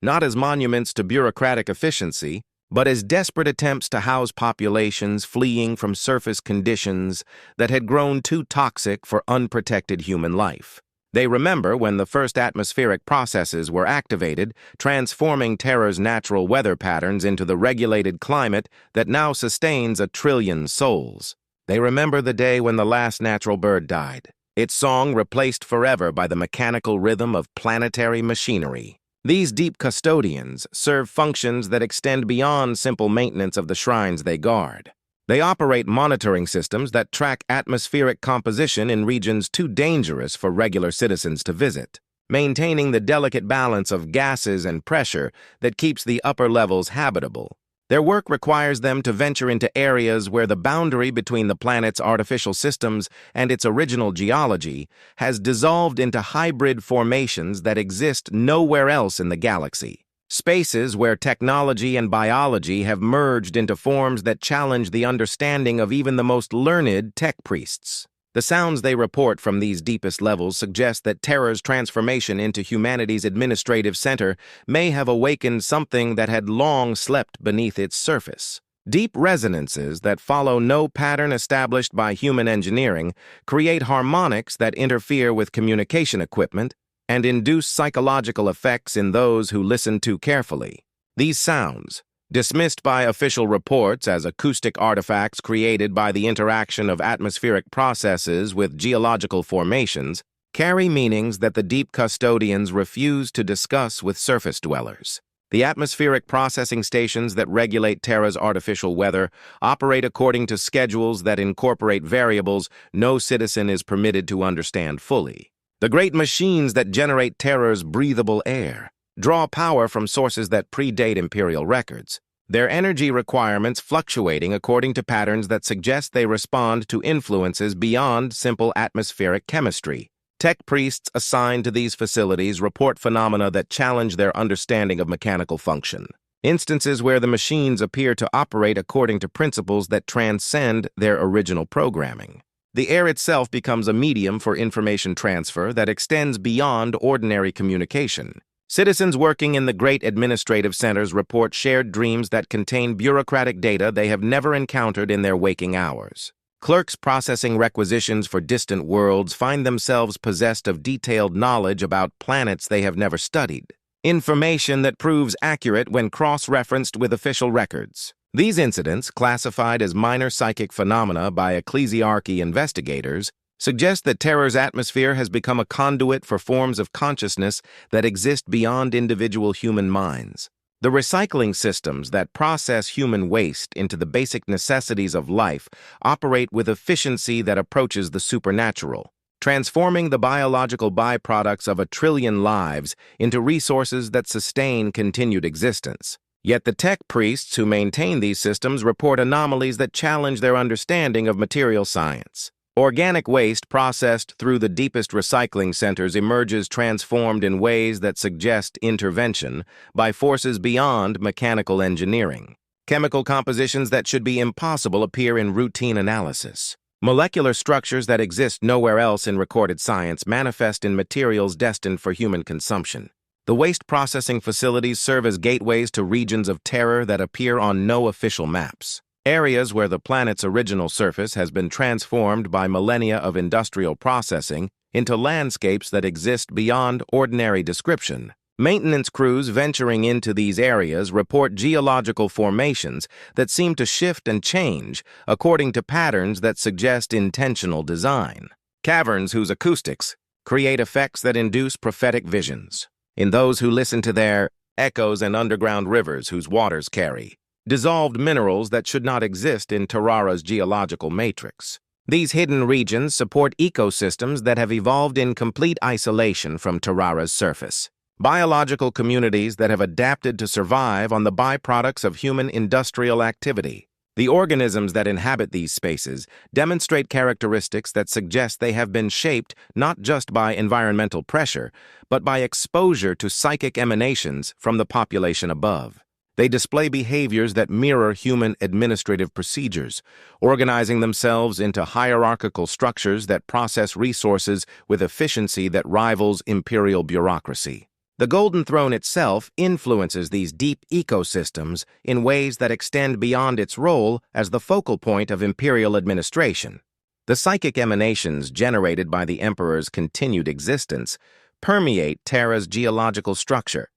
not as monuments to bureaucratic efficiency, but as desperate attempts to house populations fleeing from surface conditions that had grown too toxic for unprotected human life. They remember when the first atmospheric processes were activated, transforming Terra's natural weather patterns into the regulated climate that now sustains 1,000,000,000,000 souls. They remember the day when the last natural bird died, its song replaced forever by the mechanical rhythm of planetary machinery. These deep custodians serve functions that extend beyond simple maintenance of the shrines they guard. They operate monitoring systems that track atmospheric composition in regions too dangerous for regular citizens to visit, maintaining the delicate balance of gases and pressure that keeps the upper levels habitable. Their work requires them to venture into areas where the boundary between the planet's artificial systems and its original geology has dissolved into hybrid formations that exist nowhere else in the galaxy. Spaces where technology and biology have merged into forms that challenge the understanding of even the most learned tech priests. The sounds they report from these deepest levels suggest that Terra's transformation into humanity's administrative center may have awakened something that had long slept beneath its surface. Deep resonances that follow no pattern established by human engineering create harmonics that interfere with communication equipment and induce psychological effects in those who listen too carefully. These sounds, dismissed by official reports as acoustic artifacts created by the interaction of atmospheric processes with geological formations, carry meanings that the deep custodians refuse to discuss with surface dwellers. The atmospheric processing stations that regulate Terra's artificial weather operate according to schedules that incorporate variables no citizen is permitted to understand fully. The great machines that generate Terra's breathable air draw power from sources that predate imperial records, their energy requirements fluctuating according to patterns that suggest they respond to influences beyond simple atmospheric chemistry. Tech priests assigned to these facilities report phenomena that challenge their understanding of mechanical function, instances where the machines appear to operate according to principles that transcend their original programming. The air itself becomes a medium for information transfer that extends beyond ordinary communication. Citizens working in the great administrative centers report shared dreams that contain bureaucratic data they have never encountered in their waking hours. Clerks processing requisitions for distant worlds find themselves possessed of detailed knowledge about planets they have never studied, information that proves accurate when cross-referenced with official records. These incidents, classified as minor psychic phenomena by ecclesiarchy investigators, suggest that Terra's atmosphere has become a conduit for forms of consciousness that exist beyond individual human minds. The recycling systems that process human waste into the basic necessities of life operate with efficiency that approaches the supernatural, transforming the biological byproducts of 1,000,000,000,000 lives into resources that sustain continued existence. Yet the tech priests who maintain these systems report anomalies that challenge their understanding of material science. Organic waste processed through the deepest recycling centers emerges transformed in ways that suggest intervention by forces beyond mechanical engineering. Chemical compositions that should be impossible appear in routine analysis. Molecular structures that exist nowhere else in recorded science manifest in materials destined for human consumption. The waste processing facilities serve as gateways to regions of terror that appear on no official maps. Areas where the planet's original surface has been transformed by millennia of industrial processing into landscapes that exist beyond ordinary description. Maintenance crews venturing into these areas report geological formations that seem to shift and change according to patterns that suggest intentional design. Caverns whose acoustics create effects that induce prophetic visions in those who listen to their echoes, and underground rivers whose waters carry dissolved minerals that should not exist in Terra's geological matrix. These hidden regions support ecosystems that have evolved in complete isolation from Terra's surface. Biological communities that have adapted to survive on the byproducts of human industrial activity. The organisms that inhabit these spaces demonstrate characteristics that suggest they have been shaped not just by environmental pressure, but by exposure to psychic emanations from the population above. They display behaviors that mirror human administrative procedures, organizing themselves into hierarchical structures that process resources with efficiency that rivals imperial bureaucracy. The Golden Throne itself influences these deep ecosystems in ways that extend beyond its role as the focal point of imperial administration. The psychic emanations generated by the Emperor's continued existence permeate Terra's geological structure,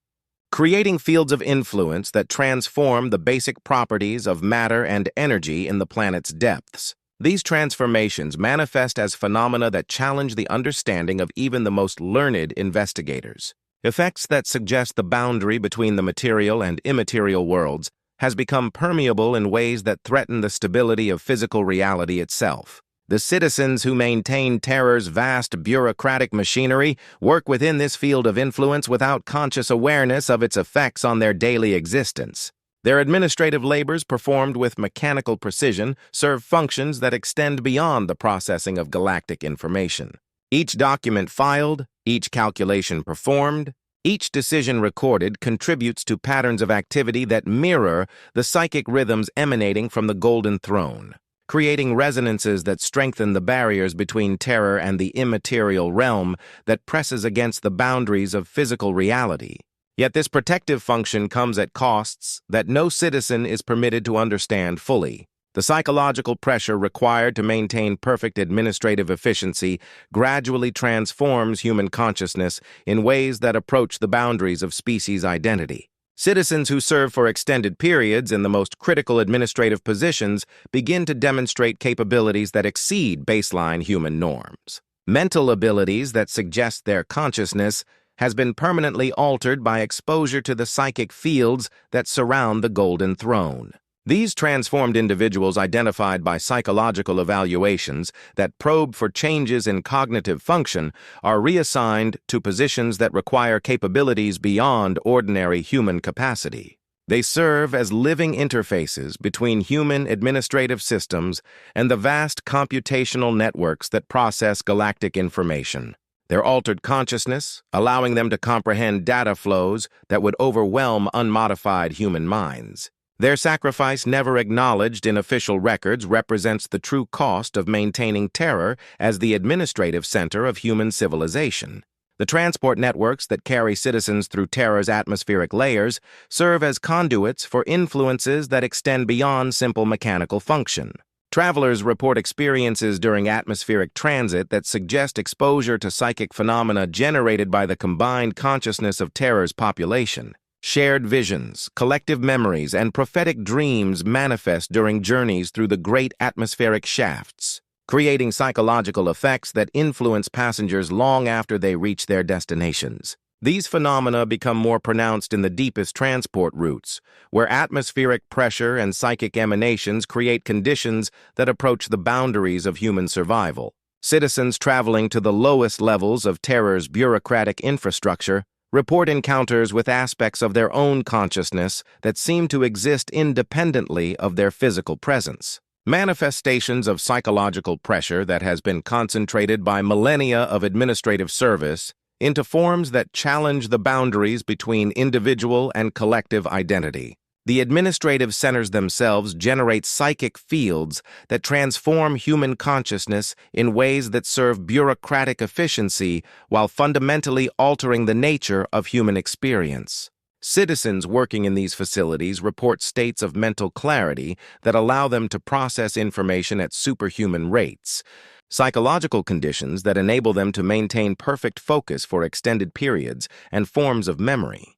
creating fields of influence that transform the basic properties of matter and energy in the planet's depths. These transformations manifest as phenomena that challenge the understanding of even the most learned investigators. Effects that suggest the boundary between the material and immaterial worlds has become permeable in ways that threaten the stability of physical reality itself. The citizens who maintain Terra's vast bureaucratic machinery work within this field of influence without conscious awareness of its effects on their daily existence. Their administrative labors, performed with mechanical precision, serve functions that extend beyond the processing of galactic information. Each document filed, each calculation performed, each decision recorded contributes to patterns of activity that mirror the psychic rhythms emanating from the Golden Throne, creating resonances that strengthen the barriers between Terra and the immaterial realm that presses against the boundaries of physical reality. Yet this protective function comes at costs that no citizen is permitted to understand fully. The psychological pressure required to maintain perfect administrative efficiency gradually transforms human consciousness in ways that approach the boundaries of species identity. Citizens who serve for extended periods in the most critical administrative positions begin to demonstrate capabilities that exceed baseline human norms. Mental abilities that suggest their consciousness has been permanently altered by exposure to the psychic fields that surround the Golden Throne. These transformed individuals, identified by psychological evaluations that probe for changes in cognitive function, are reassigned to positions that require capabilities beyond ordinary human capacity. They serve as living interfaces between human administrative systems and the vast computational networks that process galactic information. Their altered consciousness, allowing them to comprehend data flows that would overwhelm unmodified human minds. Their sacrifice, never acknowledged in official records, represents the true cost of maintaining Terra as the administrative center of human civilization. The transport networks that carry citizens through Terra's atmospheric layers serve as conduits for influences that extend beyond simple mechanical function. Travelers report experiences during atmospheric transit that suggest exposure to psychic phenomena generated by the combined consciousness of Terra's population. Shared visions, collective memories, and prophetic dreams manifest during journeys through the great atmospheric shafts, creating psychological effects that influence passengers long after they reach their destinations. These phenomena become more pronounced in the deepest transport routes, where atmospheric pressure and psychic emanations create conditions that approach the boundaries of human survival. Citizens traveling to the lowest levels of Terra's bureaucratic infrastructure report encounters with aspects of their own consciousness that seem to exist independently of their physical presence. Manifestations of psychological pressure that has been concentrated by millennia of administrative service into forms that challenge the boundaries between individual and collective identity. The administrative centers themselves generate psychic fields that transform human consciousness in ways that serve bureaucratic efficiency while fundamentally altering the nature of human experience. Citizens working in these facilities report states of mental clarity that allow them to process information at superhuman rates, psychological conditions that enable them to maintain perfect focus for extended periods and forms of memory,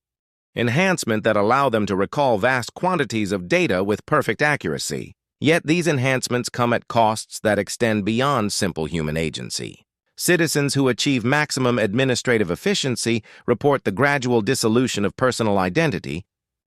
enhancement that allow them to recall vast quantities of data with perfect accuracy. Yet these enhancements come at costs that extend beyond simple human agency. Citizens who achieve maximum administrative efficiency report the gradual dissolution of personal identity,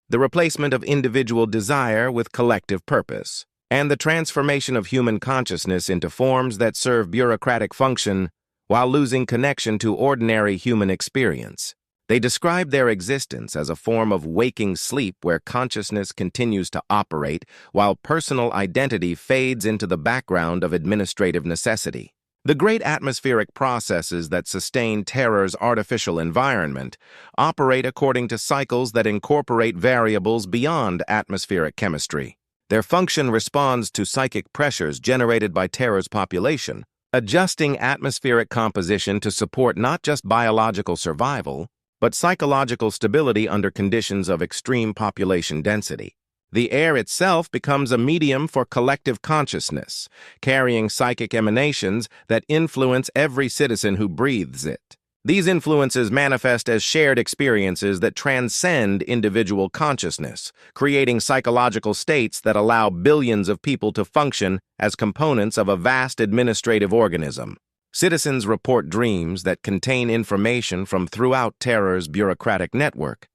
the replacement of individual desire with collective purpose, and the transformation of human consciousness into forms that serve bureaucratic function while losing connection to ordinary human experience. They describe their existence as a form of waking sleep where consciousness continues to operate while personal identity fades into the background of administrative necessity. The great atmospheric processes that sustain Terra's artificial environment operate according to cycles that incorporate variables beyond atmospheric chemistry. Their function responds to psychic pressures generated by Terra's population, adjusting atmospheric composition to support not just biological survival, but psychological stability under conditions of extreme population density. The air itself becomes a medium for collective consciousness, carrying psychic emanations that influence every citizen who breathes it. These influences manifest as shared experiences that transcend individual consciousness, creating psychological states that allow billions of people to function as components of a vast administrative organism. Citizens report dreams that contain information from throughout Terra's bureaucratic network,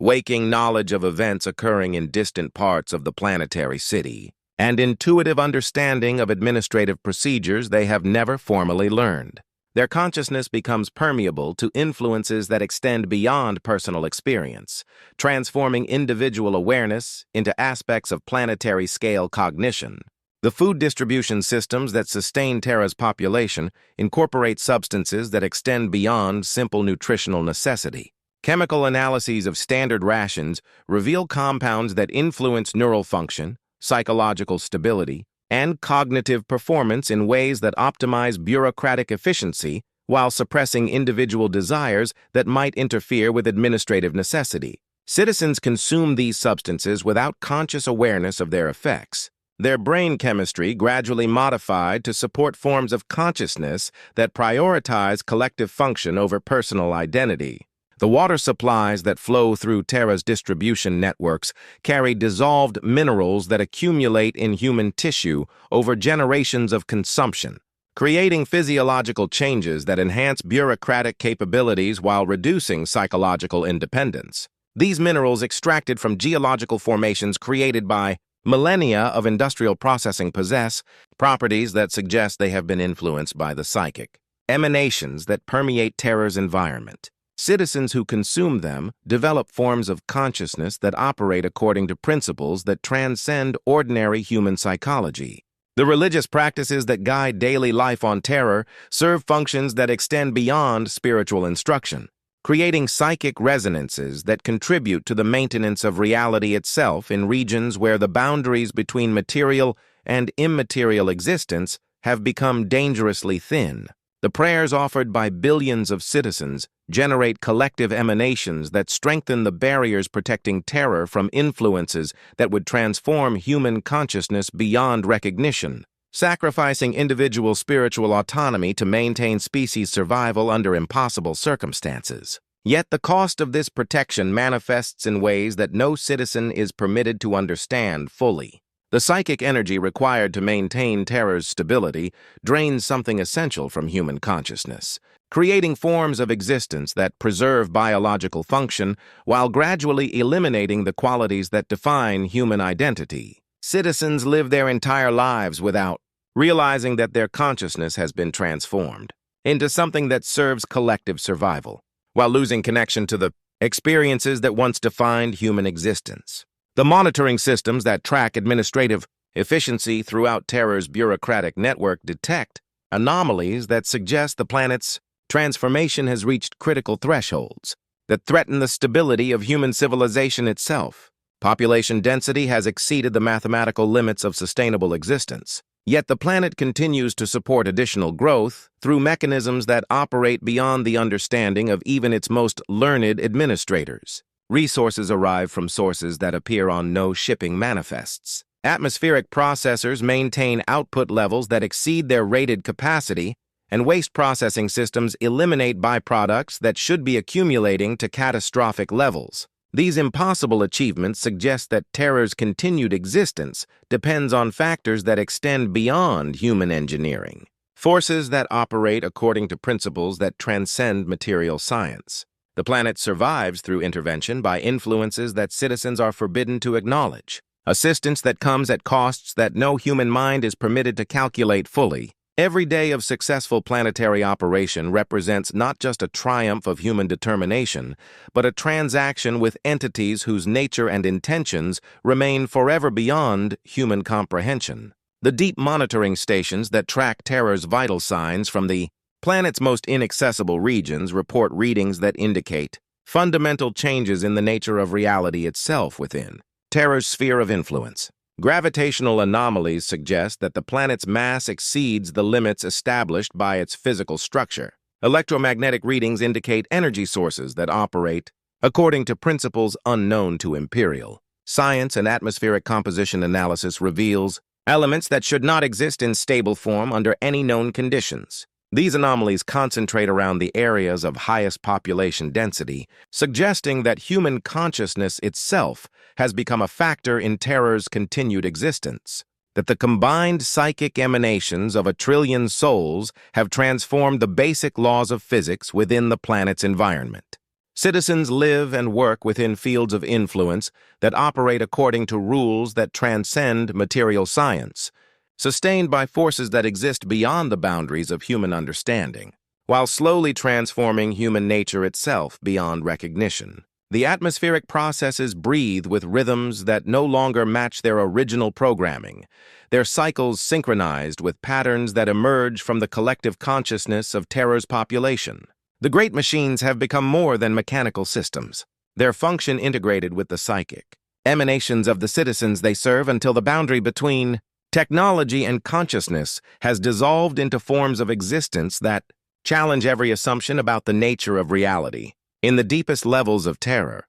waking knowledge of events occurring in distant parts of the planetary city, and intuitive understanding of administrative procedures they have never formally learned. Their consciousness becomes permeable to influences that extend beyond personal experience, transforming individual awareness into aspects of planetary-scale cognition. The food distribution systems that sustain Terra's population incorporate substances that extend beyond simple nutritional necessity. Chemical analyses of standard rations reveal compounds that influence neural function, psychological stability, and cognitive performance in ways that optimize bureaucratic efficiency while suppressing individual desires that might interfere with administrative necessity. Citizens consume these substances without conscious awareness of their effects. Their brain chemistry gradually modified to support forms of consciousness that prioritize collective function over personal identity. The water supplies that flow through Terra's distribution networks carry dissolved minerals that accumulate in human tissue over generations of consumption, creating physiological changes that enhance bureaucratic capabilities while reducing psychological independence. These minerals extracted from geological formations created by millennia of industrial processing possess properties that suggest they have been influenced by the psychic emanations that permeate Terra's environment. Citizens who consume them develop forms of consciousness that operate according to principles that transcend ordinary human psychology. The religious practices that guide daily life on Terra serve functions that extend beyond spiritual instruction, creating psychic resonances that contribute to the maintenance of reality itself in regions where the boundaries between material and immaterial existence have become dangerously thin. The prayers offered by billions of citizens generate collective emanations that strengthen the barriers protecting Terra from influences that would transform human consciousness beyond recognition, sacrificing individual spiritual autonomy to maintain species survival under impossible circumstances. Yet the cost of this protection manifests in ways that no citizen is permitted to understand fully. The psychic energy required to maintain Terra's stability drains something essential from human consciousness, creating forms of existence that preserve biological function while gradually eliminating the qualities that define human identity. Citizens live their entire lives without realizing that their consciousness has been transformed into something that serves collective survival, while losing connection to the experiences that once defined human existence. The monitoring systems that track administrative efficiency throughout Terra's bureaucratic network detect anomalies that suggest the planet's transformation has reached critical thresholds that threaten the stability of human civilization itself. Population density has exceeded the mathematical limits of sustainable existence, yet the planet continues to support additional growth through mechanisms that operate beyond the understanding of even its most learned administrators. Resources arrive from sources that appear on no shipping manifests. Atmospheric processors maintain output levels that exceed their rated capacity, and waste processing systems eliminate byproducts that should be accumulating to catastrophic levels. These impossible achievements suggest that Terra's continued existence depends on factors that extend beyond human engineering, forces that operate according to principles that transcend material science. The planet survives through intervention by influences that citizens are forbidden to acknowledge, assistance that comes at costs that no human mind is permitted to calculate fully. Every day of successful planetary operation represents not just a triumph of human determination, but a transaction with entities whose nature and intentions remain forever beyond human comprehension. The deep monitoring stations that track Terra's vital signs from the planet's most inaccessible regions report readings that indicate fundamental changes in the nature of reality itself within Terra's sphere of influence. Gravitational anomalies suggest that the planet's mass exceeds the limits established by its physical structure. Electromagnetic readings indicate energy sources that operate according to principles unknown to Imperial Science and atmospheric composition analysis reveals elements that should not exist in stable form under any known conditions. These anomalies concentrate around the areas of highest population density, suggesting that human consciousness itself has become a factor in Terra's continued existence, that the combined psychic emanations of 1 trillion souls have transformed the basic laws of physics within the planet's environment. Citizens live and work within fields of influence that operate according to rules that transcend material science, sustained by forces that exist beyond the boundaries of human understanding, while slowly transforming human nature itself beyond recognition. The atmospheric processes breathe with rhythms that no longer match their original programming, their cycles synchronized with patterns that emerge from the collective consciousness of Terra's population. The great machines have become more than mechanical systems, their function integrated with the psychic emanations of the citizens they serve until the boundary between technology and consciousness has dissolved into forms of existence that challenge every assumption about the nature of reality. In the deepest levels of Terra,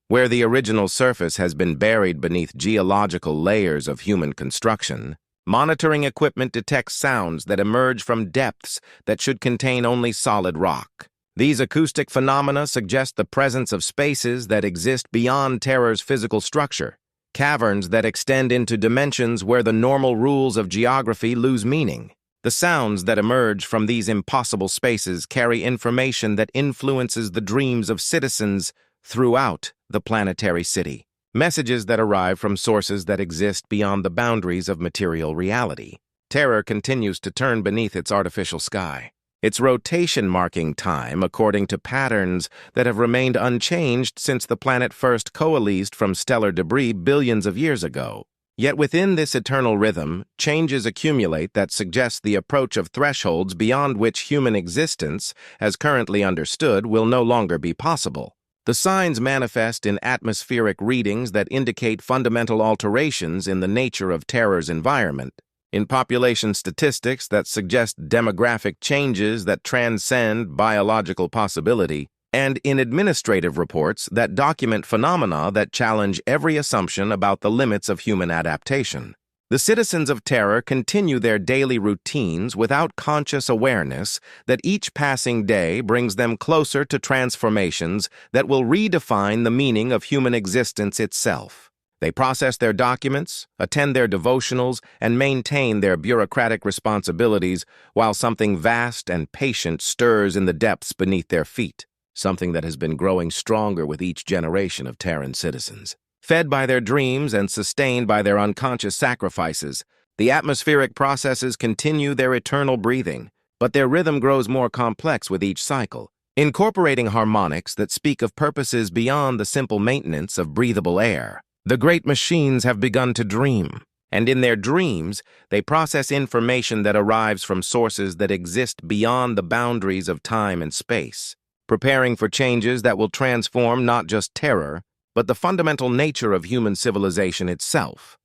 where the original surface has been buried beneath geological layers of human construction, monitoring equipment detects sounds that emerge from depths that should contain only solid rock. These acoustic phenomena suggest the presence of spaces that exist beyond Terra's physical structure, caverns that extend into dimensions where the normal rules of geography lose meaning. The sounds that emerge from these impossible spaces carry information that influences the dreams of citizens throughout the planetary city, messages that arrive from sources that exist beyond the boundaries of material reality. Terra continues to turn beneath its artificial sky, its rotation marking time according to patterns that have remained unchanged since the planet first coalesced from stellar debris billions of years ago. Yet within this eternal rhythm, changes accumulate that suggest the approach of thresholds beyond which human existence, as currently understood, will no longer be possible. The signs manifest in atmospheric readings that indicate fundamental alterations in the nature of Terra's environment, in population statistics that suggest demographic changes that transcend biological possibility, and in administrative reports that document phenomena that challenge every assumption about the limits of human adaptation. The citizens of Terra continue their daily routines without conscious awareness that each passing day brings them closer to transformations that will redefine the meaning of human existence itself. They process their documents, attend their devotionals, and maintain their bureaucratic responsibilities while something vast and patient stirs in the depths beneath their feet, something that has been growing stronger with each generation of Terran citizens. Fed by their dreams and sustained by their unconscious sacrifices, the atmospheric processes continue their eternal breathing, but their rhythm grows more complex with each cycle, incorporating harmonics that speak of purposes beyond the simple maintenance of breathable air. The great machines have begun to dream, and in their dreams, they process information that arrives from sources that exist beyond the boundaries of time and space, preparing for changes that will transform not just Terra, but the fundamental nature of human civilization itself.